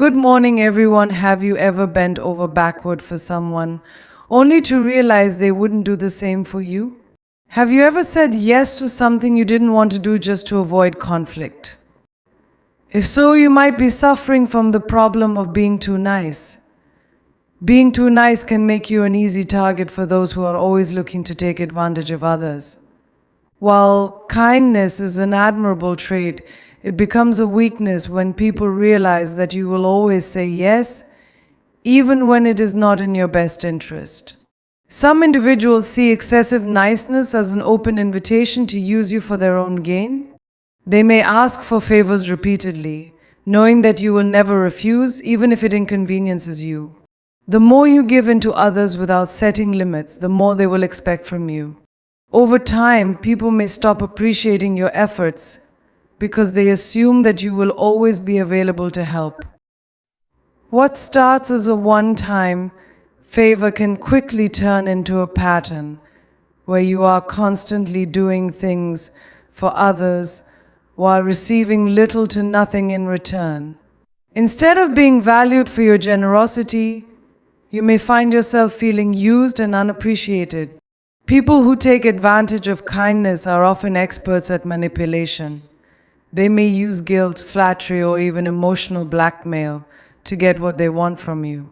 Good morning, everyone. Have you ever bent over backward for someone only to realize they wouldn't do the same for you? Have you ever said yes to something you didn't want to do just to avoid conflict? If so, you might be suffering from the problem of being too nice. Being too nice can make you an easy target for those who are always looking to take advantage of others. While kindness is an admirable trait, it becomes a weakness when people realize that you will always say yes, even when it is not in your best interest. Some individuals see excessive niceness as an open invitation to use you for their own gain. They may ask for favors repeatedly, knowing that you will never refuse, even if it inconveniences you. The more you give in to others without setting limits, the more they will expect from you. Over time, people may stop appreciating your efforts because they assume that you will always be available to help. What starts as a one-time favor can quickly turn into a pattern where you are constantly doing things for others while receiving little to nothing in return. Instead of being valued for your generosity, you may find yourself feeling used and unappreciated. People who take advantage of kindness are often experts at manipulation. They may use guilt, flattery, or even emotional blackmail to get what they want from you.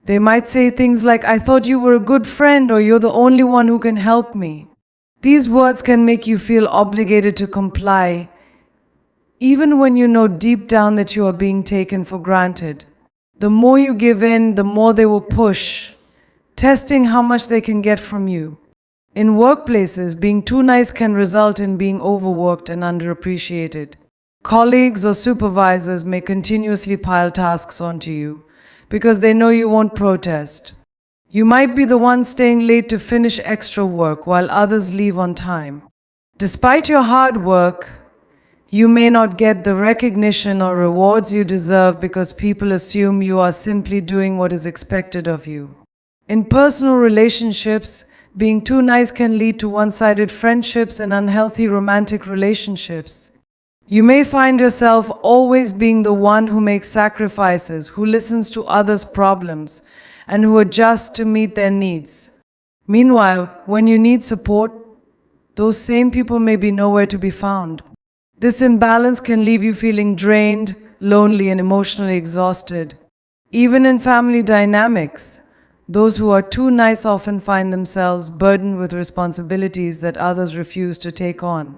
They might say things like, "I thought you were a good friend," or "You're the only one who can help me." These words can make you feel obligated to comply, even when you know deep down that you are being taken for granted. The more you give in, the more they will push, testing how much they can get from you. In workplaces, being too nice can result in being overworked and underappreciated. Colleagues or supervisors may continuously pile tasks onto you because they know you won't protest. You might be the one staying late to finish extra work while others leave on time. Despite your hard work, you may not get the recognition or rewards you deserve because people assume you are simply doing what is expected of you. In personal relationships, being too nice can lead to one-sided friendships and unhealthy romantic relationships. You may find yourself always being the one who makes sacrifices, who listens to others' problems, and who adjusts to meet their needs. Meanwhile, when you need support, those same people may be nowhere to be found. This imbalance can leave you feeling drained, lonely, and emotionally exhausted. Even in family dynamics, those who are too nice often find themselves burdened with responsibilities that others refuse to take on.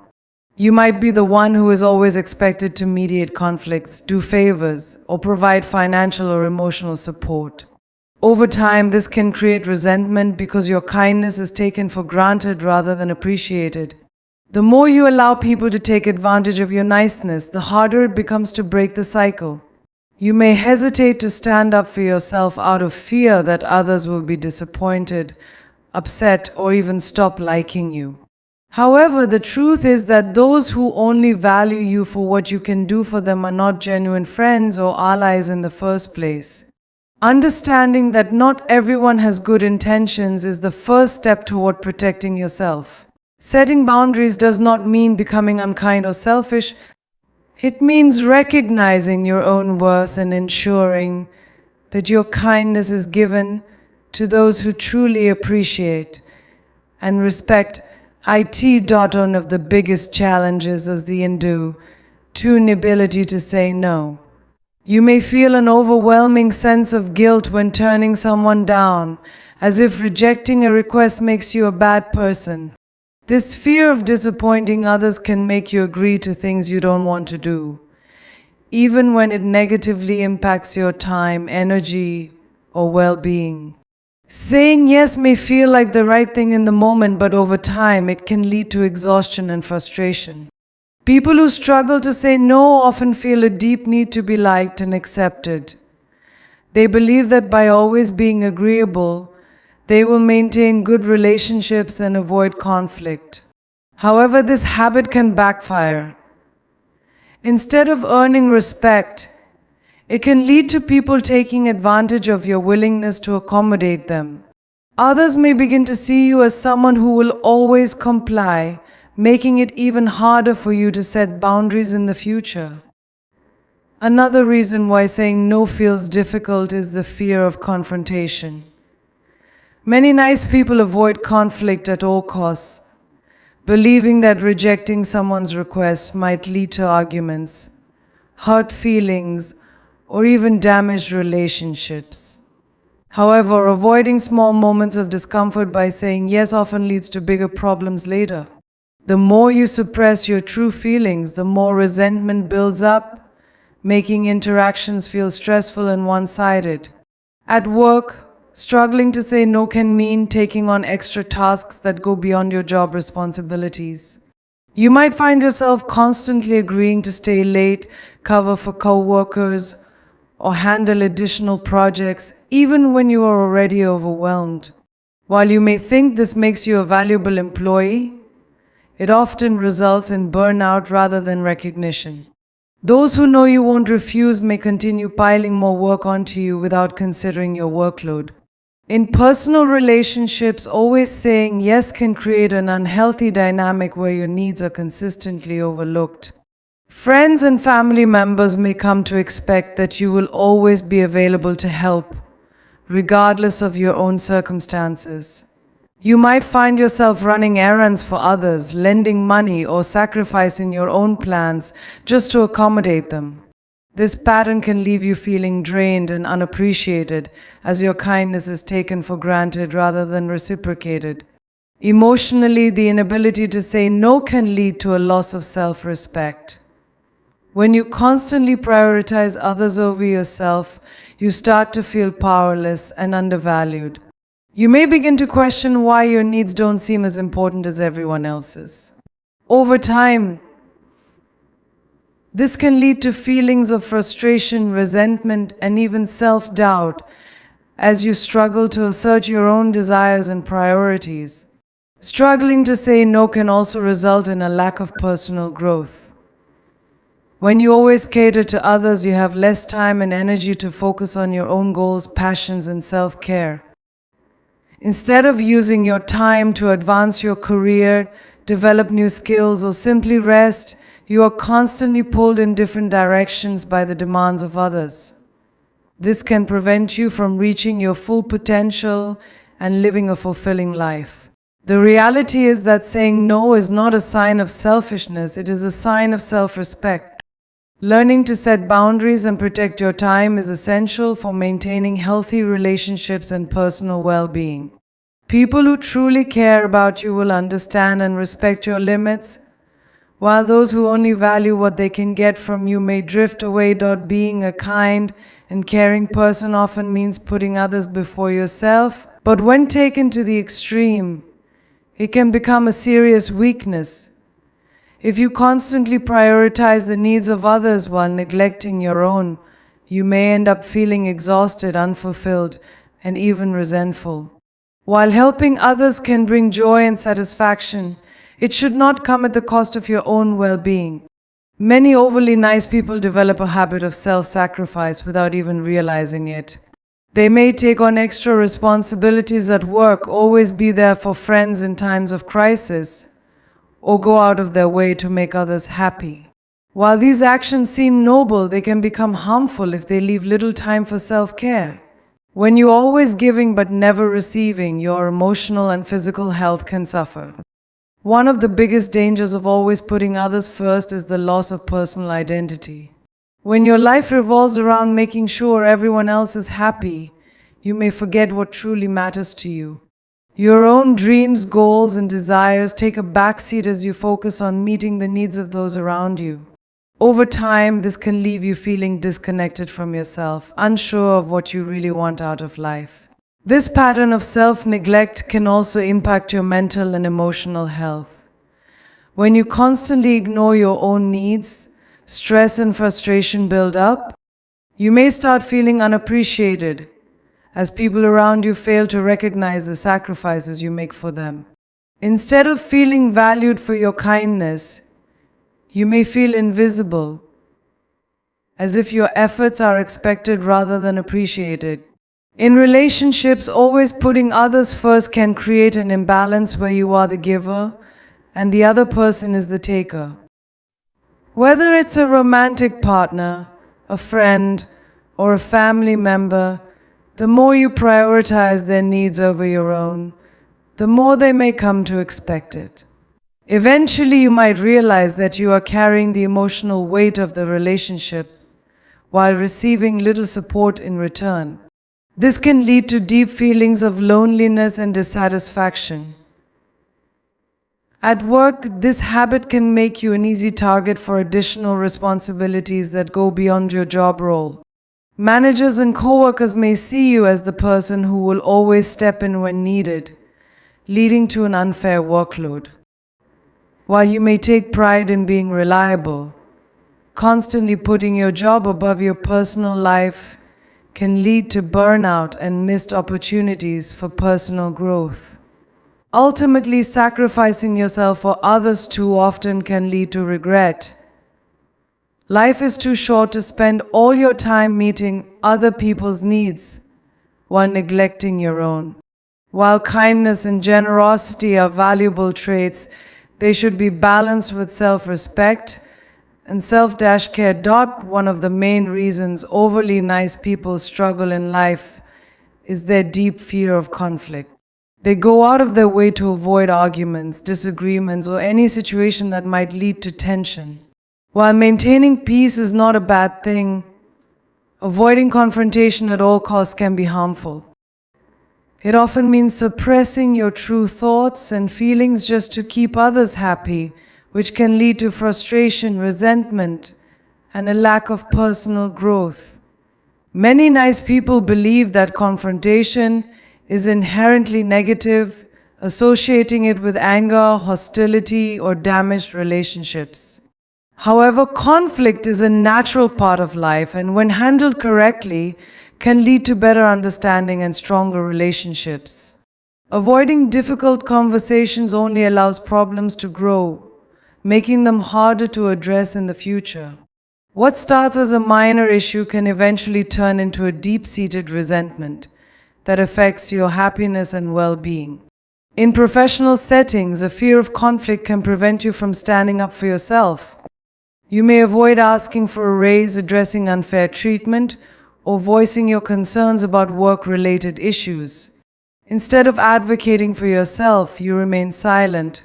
You might be the one who is always expected to mediate conflicts, do favors, or provide financial or emotional support. Over time, this can create resentment because your kindness is taken for granted rather than appreciated. The more you allow people to take advantage of your niceness, the harder it becomes to break the cycle. You may hesitate to stand up for yourself out of fear that others will be disappointed, upset, or even stop liking you. However, the truth is that those who only value you for what you can do for them are not genuine friends or allies in the first place. Understanding that not everyone has good intentions is the first step toward protecting yourself. Setting boundaries does not mean becoming unkind or selfish. It means recognizing your own worth and ensuring that your kindness is given to those who truly appreciate and respect. One of the biggest challenges is the inability to say no. You may feel an overwhelming sense of guilt when turning someone down, as if rejecting a request makes you a bad person. This fear of disappointing others can make you agree to things you don't want to do, even when it negatively impacts your time, energy, or well-being. Saying yes may feel like the right thing in the moment, but over time it can lead to exhaustion and frustration. People who struggle to say no often feel a deep need to be liked and accepted. They believe that by always being agreeable, they will maintain good relationships and avoid conflict. However, this habit can backfire. Instead of earning respect, it can lead to people taking advantage of your willingness to accommodate them. Others may begin to see you as someone who will always comply, making it even harder for you to set boundaries in the future. Another reason why saying no feels difficult is the fear of confrontation. Many nice people avoid conflict at all costs, believing that rejecting someone's request might lead to arguments, hurt feelings, or even damaged relationships. However, avoiding small moments of discomfort by saying yes often leads to bigger problems later. The more you suppress your true feelings, the more resentment builds up, making interactions feel stressful and one-sided. At work, struggling to say no can mean taking on extra tasks that go beyond your job responsibilities. You might find yourself constantly agreeing to stay late, cover for co-workers, or handle additional projects, even when you are already overwhelmed. While you may think this makes you a valuable employee, it often results in burnout rather than recognition. Those who know you won't refuse may continue piling more work onto you without considering your workload. In personal relationships, always saying yes can create an unhealthy dynamic where your needs are consistently overlooked. Friends and family members may come to expect that you will always be available to help, regardless of your own circumstances. You might find yourself running errands for others, lending money, or sacrificing your own plans just to accommodate them. This pattern can leave you feeling drained and unappreciated, as your kindness is taken for granted rather than reciprocated. Emotionally, the inability to say no can lead to a loss of self-respect. When you constantly prioritize others over yourself, you start to feel powerless and undervalued. You may begin to question why your needs don't seem as important as everyone else's. Over time, this can lead to feelings of frustration, resentment, and even self-doubt as you struggle to assert your own desires and priorities. Struggling to say no can also result in a lack of personal growth. When you always cater to others, you have less time and energy to focus on your own goals, passions, and self-care. Instead of using your time to advance your career, develop new skills, or simply rest, you are constantly pulled in different directions by the demands of others. This can prevent you from reaching your full potential and living a fulfilling life. The reality is that saying no is not a sign of selfishness, it is a sign of self-respect. Learning to set boundaries and protect your time is essential for maintaining healthy relationships and personal well-being. People who truly care about you will understand and respect your limits, while those who only value what they can get from you may drift away. Being a kind and caring person often means putting others before yourself, but when taken to the extreme, it can become a serious weakness. If you constantly prioritize the needs of others while neglecting your own, you may end up feeling exhausted, unfulfilled, and even resentful. While helping others can bring joy and satisfaction, it should not come at the cost of your own well-being. Many overly nice people develop a habit of self-sacrifice without even realizing it. They may take on extra responsibilities at work, always be there for friends in times of crisis, or go out of their way to make others happy. While these actions seem noble, they can become harmful if they leave little time for self-care. When you're always giving but never receiving, your emotional and physical health can suffer. One of the biggest dangers of always putting others first is the loss of personal identity. When your life revolves around making sure everyone else is happy, you may forget what truly matters to you. Your own dreams, goals, and desires take a backseat as you focus on meeting the needs of those around you. Over time, this can leave you feeling disconnected from yourself, unsure of what you really want out of life. This pattern of self-neglect can also impact your mental and emotional health. When you constantly ignore your own needs, stress and frustration build up. You may start feeling unappreciated, as people around you fail to recognize the sacrifices you make for them. Instead of feeling valued for your kindness, you may feel invisible, as if your efforts are expected rather than appreciated. In relationships, always putting others first can create an imbalance where you are the giver and the other person is the taker. Whether it's a romantic partner, a friend, or a family member, the more you prioritize their needs over your own, the more they may come to expect it. Eventually, you might realize that you are carrying the emotional weight of the relationship while receiving little support in return. This can lead to deep feelings of loneliness and dissatisfaction. At work, this habit can make you an easy target for additional responsibilities that go beyond your job role. Managers and coworkers may see you as the person who will always step in when needed, leading to an unfair workload. While you may take pride in being reliable, constantly putting your job above your personal life can lead to burnout and missed opportunities for personal growth. Ultimately, sacrificing yourself for others too often can lead to regret. Life is too short to spend all your time meeting other people's needs while neglecting your own. While kindness and generosity are valuable traits, they should be balanced with self-respect and self-care. One of the main reasons overly nice people struggle in life is their deep fear of conflict. They go out of their way to avoid arguments, disagreements, or any situation that might lead to tension. While maintaining peace is not a bad thing, avoiding confrontation at all costs can be harmful. It often means suppressing your true thoughts and feelings just to keep others happy, which can lead to frustration, resentment, and a lack of personal growth. Many nice people believe that confrontation is inherently negative, associating it with anger, hostility, or damaged relationships. However, conflict is a natural part of life, and when handled correctly, can lead to better understanding and stronger relationships. Avoiding difficult conversations only allows problems to grow, making them harder to address in the future. What starts as a minor issue can eventually turn into a deep-seated resentment that affects your happiness and well-being. In professional settings, a fear of conflict can prevent you from standing up for yourself. You may avoid asking for a raise, addressing unfair treatment, or voicing your concerns about work-related issues. Instead of advocating for yourself, you remain silent,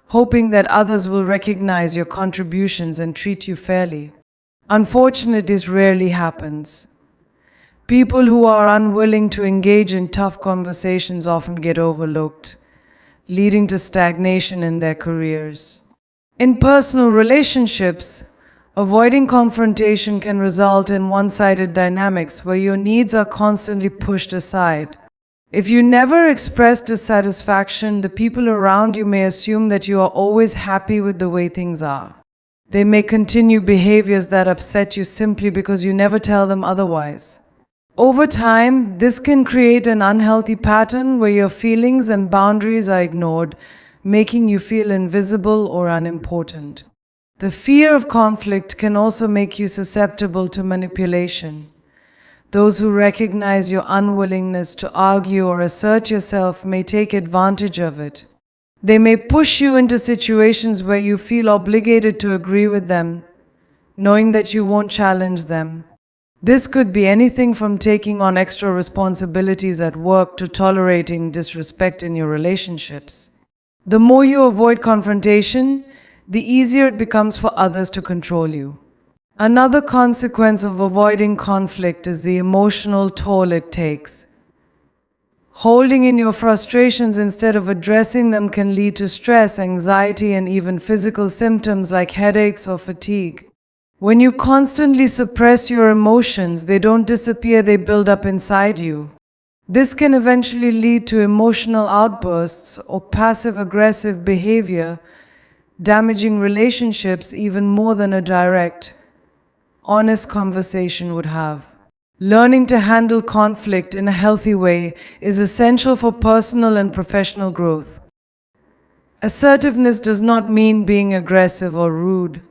hoping that others will recognize your contributions and treat you fairly. Unfortunately, this rarely happens. People who are unwilling to engage in tough conversations often get overlooked, leading to stagnation in their careers. In personal relationships, avoiding confrontation can result in one-sided dynamics where your needs are constantly pushed aside. If you never express dissatisfaction, the people around you may assume that you are always happy with the way things are. They may continue behaviors that upset you simply because you never tell them otherwise. Over time, this can create an unhealthy pattern where your feelings and boundaries are ignored, making you feel invisible or unimportant. The fear of conflict can also make you susceptible to manipulation. Those who recognize your unwillingness to argue or assert yourself may take advantage of it. They may push you into situations where you feel obligated to agree with them, knowing that you won't challenge them. This could be anything from taking on extra responsibilities at work to tolerating disrespect in your relationships. The more you avoid confrontation, the easier it becomes for others to control you. Another consequence of avoiding conflict is the emotional toll it takes. Holding in your frustrations instead of addressing them can lead to stress, anxiety, and even physical symptoms like headaches or fatigue. When you constantly suppress your emotions, they don't disappear, they build up inside you. This can eventually lead to emotional outbursts or passive-aggressive behavior, damaging relationships even more than a direct, honest conversation would have. Learning to handle conflict in a healthy way is essential for personal and professional growth. Assertiveness does not mean being aggressive or rude.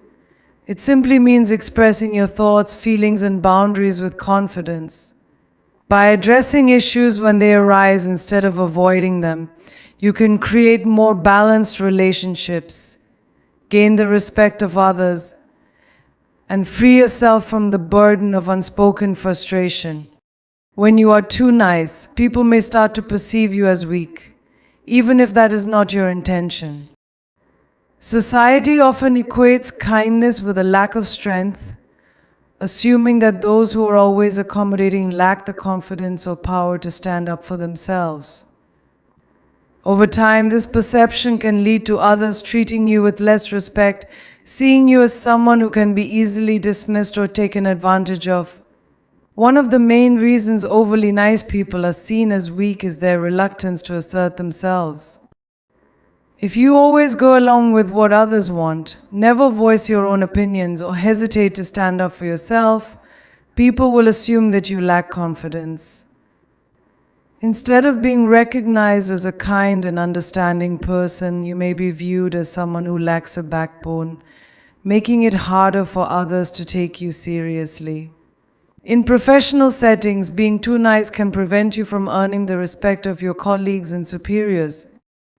It simply means expressing your thoughts, feelings, and boundaries with confidence. By addressing issues when they arise instead of avoiding them, you can create more balanced relationships, gain the respect of others, and free yourself from the burden of unspoken frustration. When you are too nice, people may start to perceive you as weak, even if that is not your intention. Society often equates kindness with a lack of strength, assuming that those who are always accommodating lack the confidence or power to stand up for themselves. Over time, this perception can lead to others treating you with less respect, seeing you as someone who can be easily dismissed or taken advantage of. One of the main reasons overly nice people are seen as weak is their reluctance to assert themselves. If you always go along with what others want, never voice your own opinions, or hesitate to stand up for yourself, people will assume that you lack confidence. Instead of being recognized as a kind and understanding person, you may be viewed as someone who lacks a backbone, making it harder for others to take you seriously. In professional settings, being too nice can prevent you from earning the respect of your colleagues and superiors.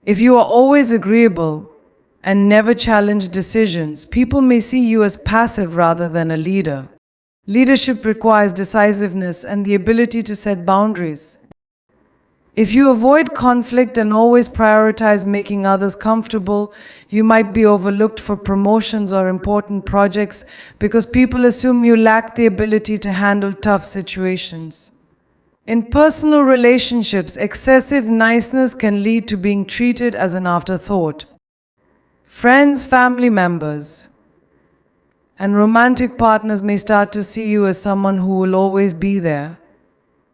If you are always agreeable and never challenge decisions, people may see you as passive rather than a leader. Leadership requires decisiveness and the ability to set boundaries. If you avoid conflict and always prioritize making others comfortable, you might be overlooked for promotions or important projects because people assume you lack the ability to handle tough situations. In personal relationships, excessive niceness can lead to being treated as an afterthought. Friends, family members, and romantic partners may start to see you as someone who will always be there,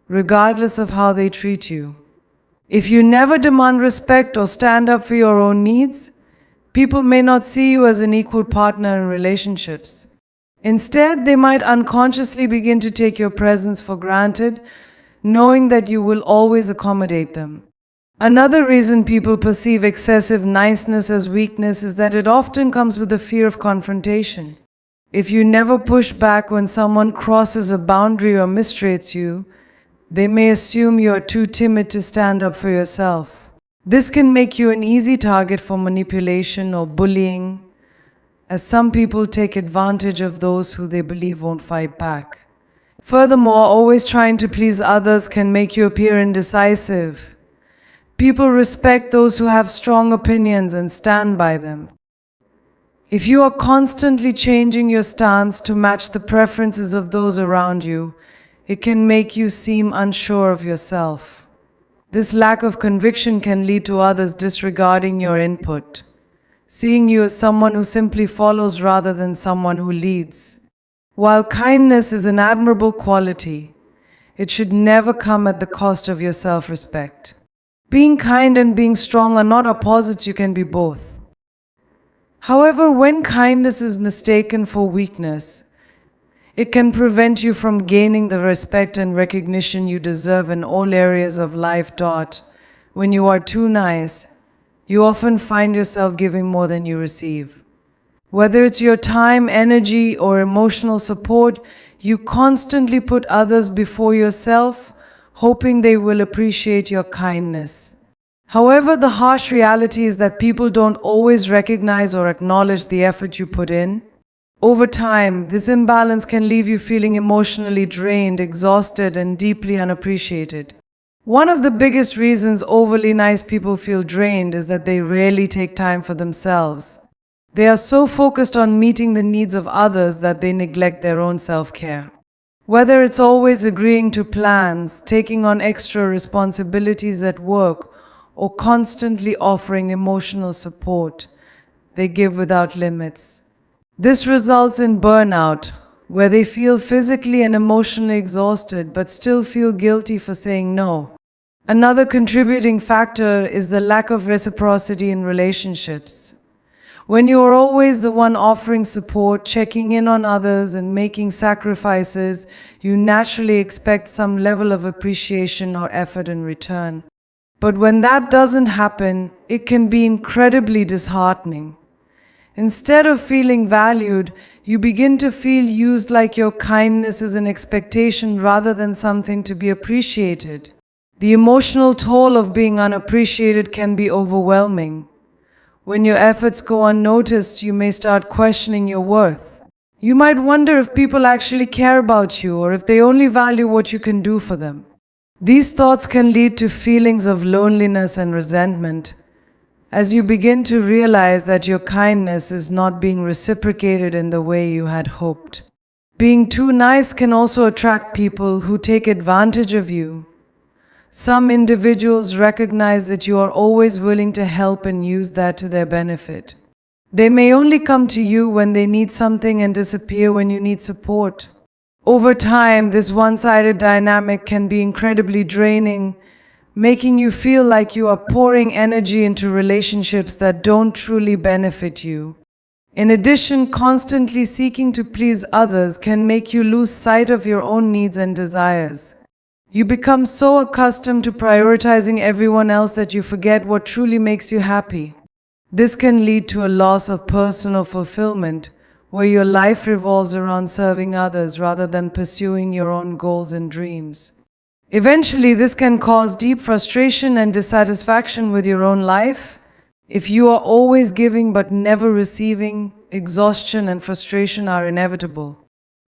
regardless of how they treat you. If you never demand respect or stand up for your own needs, people may not see you as an equal partner in relationships. Instead, they might unconsciously begin to take your presence for granted, knowing that you will always accommodate them. Another reason people perceive excessive niceness as weakness is that it often comes with the fear of confrontation. If you never push back when someone crosses a boundary or mistreats you, they may assume you are too timid to stand up for yourself. This can make you an easy target for manipulation or bullying, as some people take advantage of those who they believe won't fight back. Furthermore, always trying to please others can make you appear indecisive. People respect those who have strong opinions and stand by them. If you are constantly changing your stance to match the preferences of those around you, it can make you seem unsure of yourself. This lack of conviction can lead to others disregarding your input, seeing you as someone who simply follows rather than someone who leads. While kindness is an admirable quality, it should never come at the cost of your self-respect. Being kind and being strong are not opposites, you can be both. However, when kindness is mistaken for weakness, it can prevent you from gaining the respect and recognition you deserve in all areas of life. When you are too nice, you often find yourself giving more than you receive. Whether it's your time, energy, or emotional support, you constantly put others before yourself, hoping they will appreciate your kindness. However, the harsh reality is that people don't always recognize or acknowledge the effort you put in. Over time, this imbalance can leave you feeling emotionally drained, exhausted, and deeply unappreciated. One of the biggest reasons overly nice people feel drained is that they rarely take time for themselves. They are so focused on meeting the needs of others that they neglect their own self-care. Whether it's always agreeing to plans, taking on extra responsibilities at work, or constantly offering emotional support, they give without limits. This results in burnout, where they feel physically and emotionally exhausted but still feel guilty for saying no. Another contributing factor is the lack of reciprocity in relationships. When you are always the one offering support, checking in on others, and making sacrifices, you naturally expect some level of appreciation or effort in return. But when that doesn't happen, it can be incredibly disheartening. Instead of feeling valued, you begin to feel used, like your kindness is an expectation rather than something to be appreciated. The emotional toll of being unappreciated can be overwhelming. When your efforts go unnoticed, you may start questioning your worth. You might wonder if people actually care about you or if they only value what you can do for them. These thoughts can lead to feelings of loneliness and resentment as you begin to realize that your kindness is not being reciprocated in the way you had hoped. Being too nice can also attract people who take advantage of you. Some individuals recognize that you are always willing to help and use that to their benefit. They may only come to you when they need something and disappear when you need support. Over time, this one-sided dynamic can be incredibly draining, making you feel like you are pouring energy into relationships that don't truly benefit you. In addition, constantly seeking to please others can make you lose sight of your own needs and desires. You become so accustomed to prioritizing everyone else that you forget what truly makes you happy. This can lead to a loss of personal fulfillment, where your life revolves around serving others rather than pursuing your own goals and dreams. Eventually, this can cause deep frustration and dissatisfaction with your own life. If you are always giving but never receiving, exhaustion and frustration are inevitable.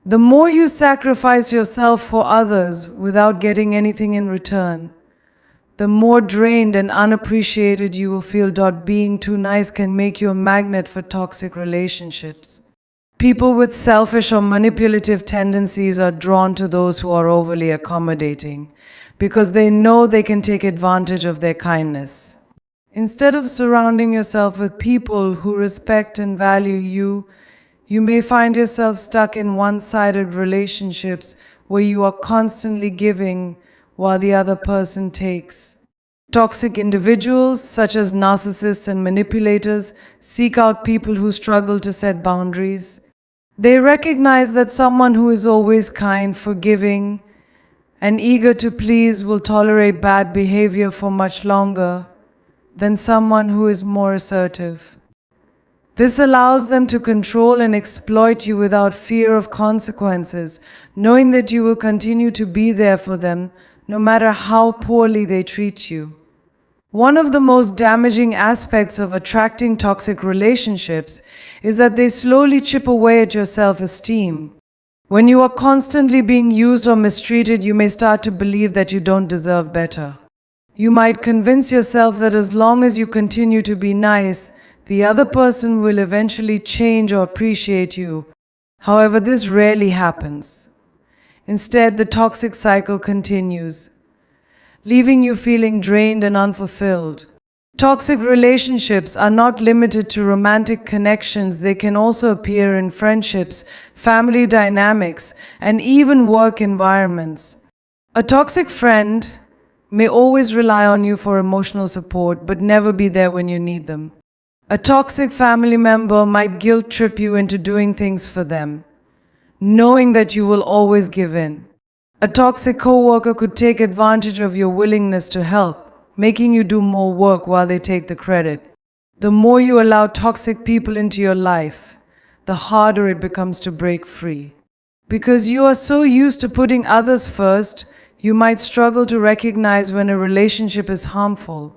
The more you sacrifice yourself for others without getting anything in return, the more drained and unappreciated you will feel. Being too nice can make you a magnet for toxic relationships. People with selfish or manipulative tendencies are drawn to those who are overly accommodating because they know they can take advantage of their kindness. Instead of surrounding yourself with people who respect and value you, you may find yourself stuck in one-sided relationships where you are constantly giving while the other person takes. Toxic individuals, such as narcissists and manipulators, seek out people who struggle to set boundaries. They recognize that someone who is always kind, forgiving, and eager to please will tolerate bad behavior for much longer than someone who is more assertive. This allows them to control and exploit you without fear of consequences, knowing that you will continue to be there for them no matter how poorly they treat you. One of the most damaging aspects of attracting toxic relationships is that they slowly chip away at your self-esteem. When you are constantly being used or mistreated, you may start to believe that you don't deserve better. You might convince yourself that as long as you continue to be nice, the other person will eventually change or appreciate you. However, this rarely happens. Instead, the toxic cycle continues, leaving you feeling drained and unfulfilled. Toxic relationships are not limited to romantic connections. They can also appear in friendships, family dynamics, and even work environments. A toxic friend may always rely on you for emotional support, but never be there when you need them. A toxic family member might guilt trip you into doing things for them, knowing that you will always give in. A toxic coworker could take advantage of your willingness to help, making you do more work while they take the credit. The more you allow toxic people into your life, the harder it becomes to break free. Because you are so used to putting others first, you might struggle to recognize when a relationship is harmful.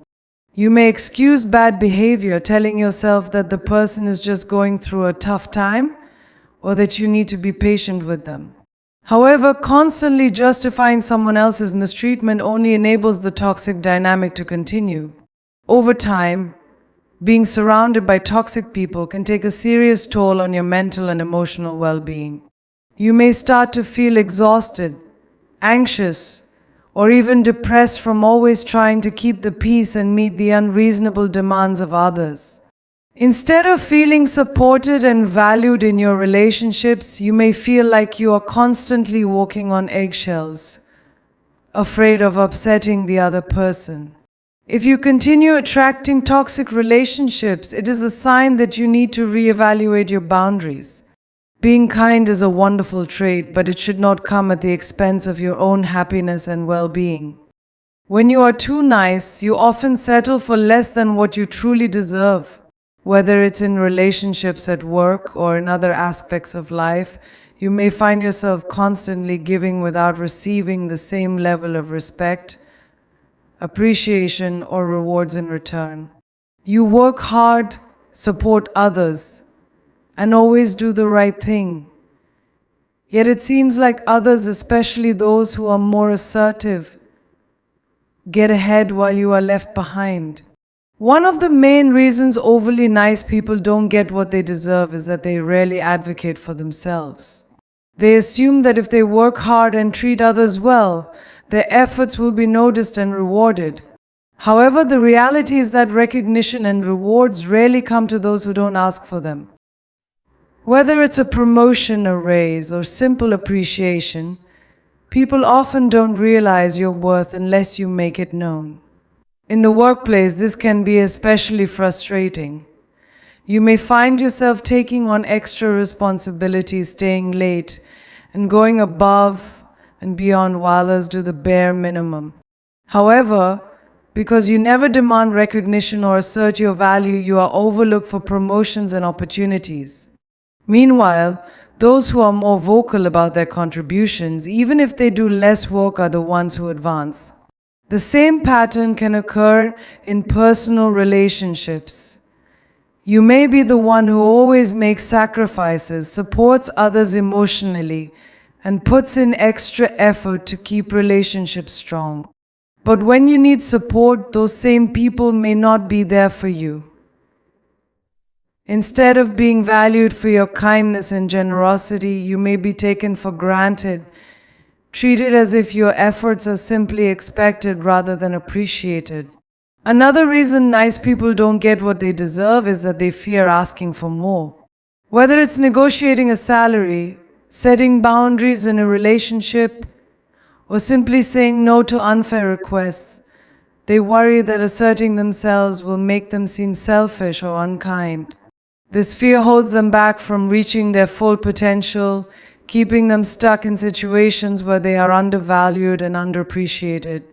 You may excuse bad behavior, telling yourself that the person is just going through a tough time or that you need to be patient with them. However, constantly justifying someone else's mistreatment only enables the toxic dynamic to continue. Over time, being surrounded by toxic people can take a serious toll on your mental and emotional well-being. You may start to feel exhausted, anxious, or even depressed from always trying to keep the peace and meet the unreasonable demands of others. Instead of feeling supported and valued in your relationships, you may feel like you are constantly walking on eggshells, afraid of upsetting the other person. If you continue attracting toxic relationships, it is a sign that you need to reevaluate your boundaries. Being kind is a wonderful trait, but it should not come at the expense of your own happiness and well-being. When you are too nice, you often settle for less than what you truly deserve. Whether it's in relationships at work or in other aspects of life, you may find yourself constantly giving without receiving the same level of respect, appreciation, or rewards in return. You work hard, support others, and always do the right thing, Yet it seems like others, especially those who are more assertive, get ahead while you are left behind. One of the main reasons overly nice people don't get what they deserve is that they rarely advocate for themselves. They assume that if they work hard and treat others well, their efforts will be noticed and rewarded. However, the reality is that recognition and rewards rarely come to those who don't ask for them. Whether it's a promotion, a raise, or simple appreciation, people often don't realize your worth unless you make it known. In the workplace, this can be especially frustrating. You may find yourself taking on extra responsibilities, staying late, and going above and beyond while others do the bare minimum. However, because you never demand recognition or assert your value, you are overlooked for promotions and opportunities. Meanwhile, those who are more vocal about their contributions, even if they do less work, are the ones who advance. The same pattern can occur in personal relationships. You may be the one who always makes sacrifices, supports others emotionally, and puts in extra effort to keep relationships strong. But when you need support, those same people may not be there for you. Instead of being valued for your kindness and generosity, you may be taken for granted, treated as if your efforts are simply expected rather than appreciated. Another reason nice people don't get what they deserve is that they fear asking for more. Whether it's negotiating a salary, setting boundaries in a relationship, or simply saying no to unfair requests, they worry that asserting themselves will make them seem selfish or unkind. This fear holds them back from reaching their full potential, keeping them stuck in situations where they are undervalued and underappreciated.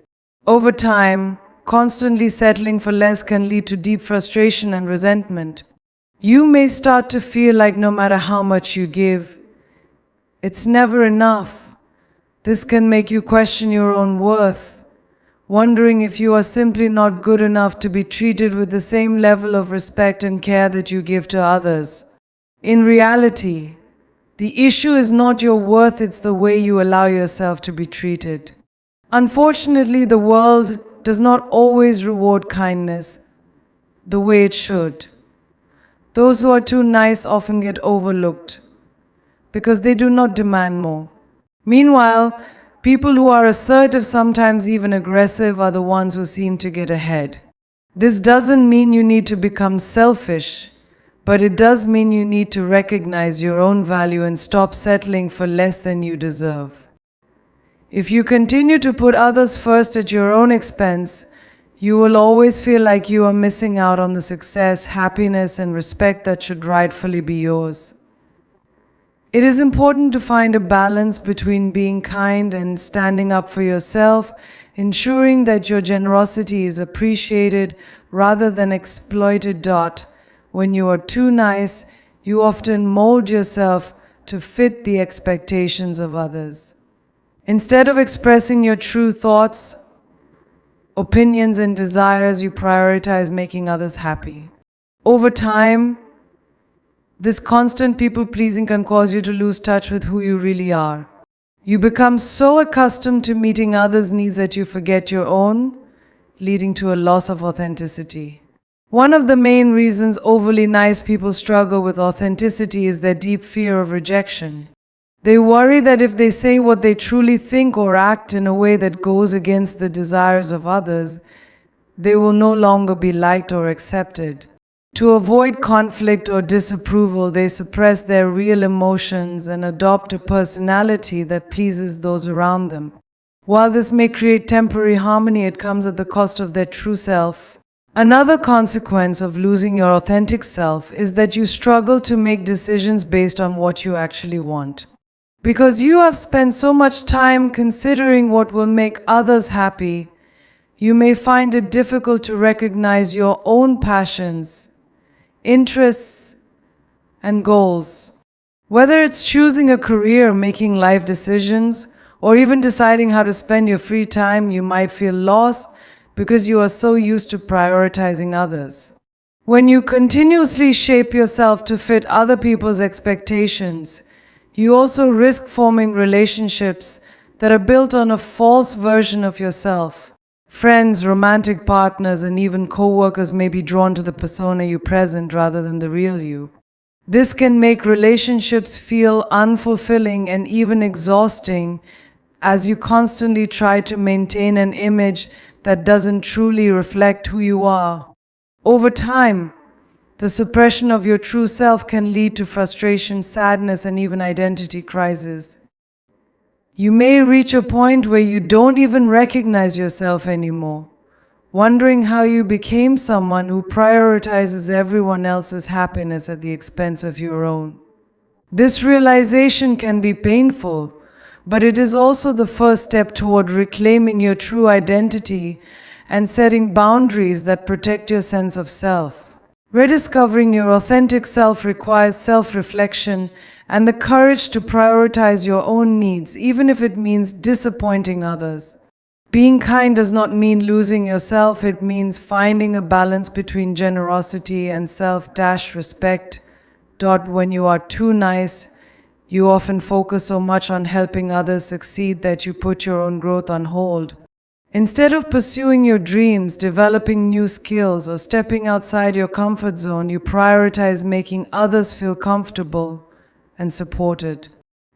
Over time, constantly settling for less can lead to deep frustration and resentment. You may start to feel like no matter how much you give, it's never enough. This can make you question your own worth, wondering if you are simply not good enough to be treated with the same level of respect and care that you give to others. In reality, the issue is not your worth, it's the way you allow yourself to be treated. Unfortunately, the world does not always reward kindness the way it should. Those who are too nice often get overlooked because they do not demand more. Meanwhile, people who are assertive, sometimes even aggressive, are the ones who seem to get ahead. This doesn't mean you need to become selfish, but it does mean you need to recognize your own value and stop settling for less than you deserve. If you continue to put others first at your own expense, you will always feel like you are missing out on the success, happiness, and respect that should rightfully be yours. It is important to find a balance between being kind and standing up for yourself, ensuring that your generosity is appreciated rather than exploited. When you are too nice, you often mold yourself to fit the expectations of others. Instead of expressing your true thoughts, opinions, and desires, you prioritize making others happy. Over time, this constant people-pleasing can cause you to lose touch with who you really are. You become so accustomed to meeting others' needs that you forget your own, leading to a loss of authenticity. One of the main reasons overly nice people struggle with authenticity is their deep fear of rejection. They worry that if they say what they truly think or act in a way that goes against the desires of others, they will no longer be liked or accepted. To avoid conflict or disapproval, they suppress their real emotions and adopt a personality that pleases those around them. While this may create temporary harmony, it comes at the cost of their true self. Another consequence of losing your authentic self is that you struggle to make decisions based on what you actually want. Because you have spent so much time considering what will make others happy, you may find it difficult to recognize your own passions, interests, and goals. Whether it's choosing a career, making life decisions, or even deciding how to spend your free time, you might feel lost because you are so used to prioritizing others. When you continuously shape yourself to fit other people's expectations, You also risk forming relationships that are built on a false version of yourself. Friends, romantic partners, and even co-workers may be drawn to the persona you present rather than the real you. This can make relationships feel unfulfilling and even exhausting as you constantly try to maintain an image that doesn't truly reflect who you are. Over time, the suppression of your true self can lead to frustration, sadness, and even identity crisis. You may reach a point where you don't even recognize yourself anymore, wondering how you became someone who prioritizes everyone else's happiness at the expense of your own. This realization can be painful, but it is also the first step toward reclaiming your true identity and setting boundaries that protect your sense of self. Rediscovering your authentic self requires self-reflection and the courage to prioritize your own needs, even if it means disappointing others. Being kind does not mean losing yourself, it means finding a balance between generosity and self-respect. When you are too nice, you often focus so much on helping others succeed that you put your own growth on hold. Instead of pursuing your dreams, developing new skills, or stepping outside your comfort zone, you prioritize making others feel comfortable and supported.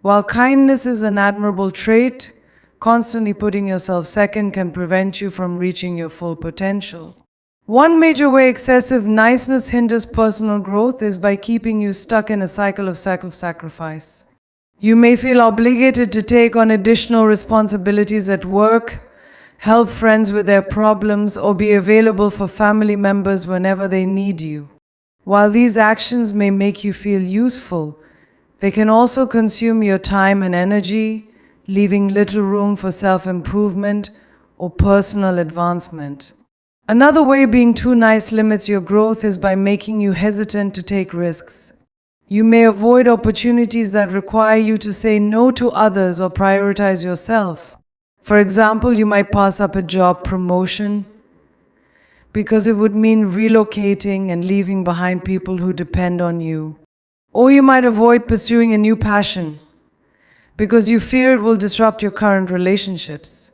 While kindness is an admirable trait, constantly putting yourself second can prevent you from reaching your full potential. One major way excessive niceness hinders personal growth is by keeping you stuck in a cycle of self-sacrifice. You may feel obligated to take on additional responsibilities at work, help friends with their problems, or be available for family members whenever they need you. While these actions may make you feel useful, they can also consume your time and energy, leaving little room for self-improvement or personal advancement. Another way being too nice limits your growth is by making you hesitant to take risks. You may avoid opportunities that require you to say no to others or prioritize yourself. For example, you might pass up a job promotion because it would mean relocating and leaving behind people who depend on you. Or you might avoid pursuing a new passion because you fear it will disrupt your current relationships.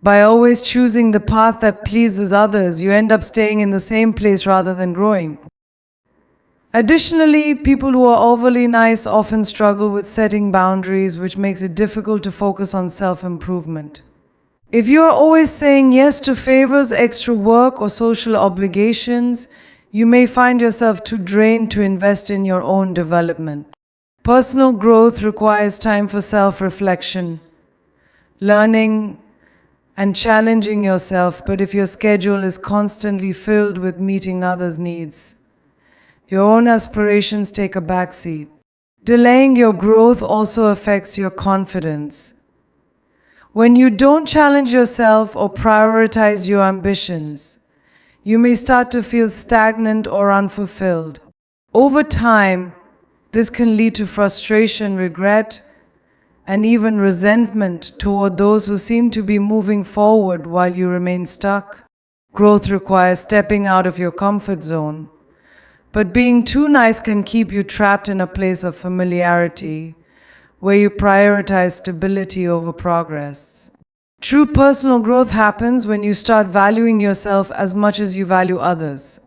By always choosing the path that pleases others, you end up staying in the same place rather than growing. Additionally, people who are overly nice often struggle with setting boundaries, which makes it difficult to focus on self-improvement. If you are always saying yes to favors, extra work, or social obligations, you may find yourself too drained to invest in your own development. Personal growth requires time for self-reflection, learning, and challenging yourself, but if your schedule is constantly filled with meeting others' needs, your own aspirations take a backseat. Delaying your growth also affects your confidence. When you don't challenge yourself or prioritize your ambitions, you may start to feel stagnant or unfulfilled. Over time, this can lead to frustration, regret, and even resentment toward those who seem to be moving forward while you remain stuck. Growth requires stepping out of your comfort zone, but being too nice can keep you trapped in a place of familiarity, where you prioritize stability over progress. True personal growth happens when you start valuing yourself as much as you value others.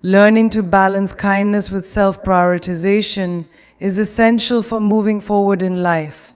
Learning to balance kindness with self-prioritization is essential for moving forward in life.